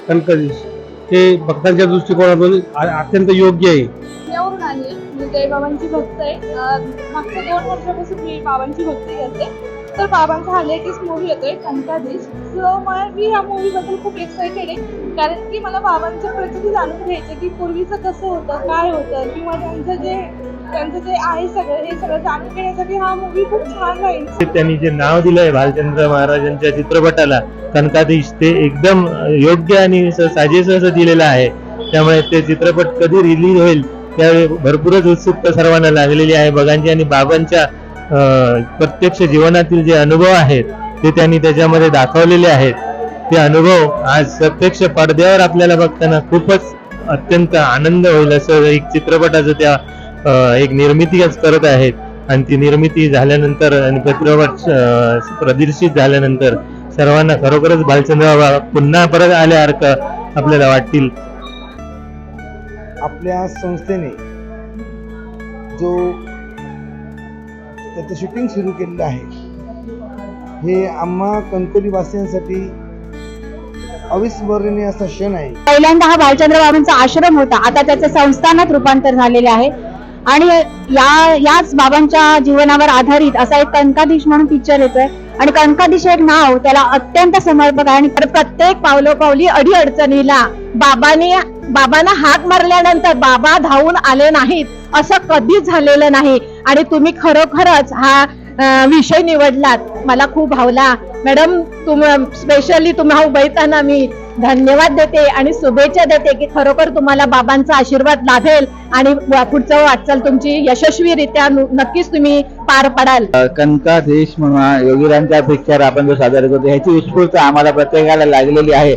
कणकवलीस हे भक्तांच्या दृष्टिकोनातून अत्यंत योग्य आहे. पुण्यावरून आली मी जयबाबांची भक्त आहे. मागच्या 2 वर्षापासून मी बाबांची भक्ती करते. तर बाबांचा हा लेटेस्ट मूवी येतोय कणकाधीश. सो मी ह्या मूवीबद्दल खूप एक्सायटेड आहे, कारण की मला बाबांच्या प्रकृती जाणून घ्यायचं की पूर्वीचं कसं होतं, काय होतं, किंवा त्यांचं जे आहे सगळं, हे सगळं जाणून घेण्यासाठी हा मूवी खूप छान राहील. त्यांनी जे नाव दिलंय भालचंद्र महाराजांच्या चित्रपटाला कणकाधीश, ते एकदम योग्य आणि साजेस असं दिलेलं आहे. त्यामुळे ते चित्रपट कधी रिलीज होईल त्यावेळी भरपूरच उत्सुकता सर्वांना लागलेली आहे बघांची. आणि बाबांच्या प्रत्यक्ष जीवनातील जे अनुभव आहेत ते त्यांनी त्याच्यामध्ये दाखवलेले आहेत. ते अनुभव आज प्रत्यक्ष पडद्यावर आपल्याला बघताना खूपच अत्यंत आनंद होईल असं एक चित्रपटाचं त्या एक निर्मितीच करत आहेत. आणि ती निर्मिती झाल्यानंतर आणि चित्रपट प्रदर्शित झाल्यानंतर सर्वांना खरोखरच भालचंद्र बाबा पुन्हा परत आल्यासारखं आपल्याला वाटतील. आपल्या संस्थेने जो त्याचं शूटिंग सुरू केलेलं आहे, हे आम्हा कणकवली वासियांसाठी अविस्मरणीय असा क्षण आहे. पहिल्यांदा हा भालचंद्र बाबांचा आश्रम होता, आता त्याचं संस्थानात रूपांतर झालेले आहे. आणि याच बाबांच्या जीवनावर आधारित असा एक कणकाधीश म्हणून पिक्चर येतोय. आणि कणकाधीश एक नाव त्याला अत्यंत समर्पक आहे. आणि प्रत्येक पावलोपावली अडी अडचणीला बाबांना हाक मारल्यानंतर बाबा धावून आले नाहीत असं कधीच झालेलं नाही. आणि तुम्ही खरोखरच हा विषय निवडलात, मला खूप भावला मॅडम. स्पेशली तुम्हा उभयताना मी धन्यवाद देते आणि शुभेच्छा देते की खरोखर तुम्हाला बाबांचा आशीर्वाद लाभेल आणि पुढचं वाटचाल तुमची यशस्वीरित्या नक्कीच तुम्ही पार पडाल. कणकाधीश म्हणून योगीरांचा पिक्चर आपण जो सादर करतो ह्याची उत्स्फूर्तता आम्हाला प्रत्येकाला लागलेली आहे.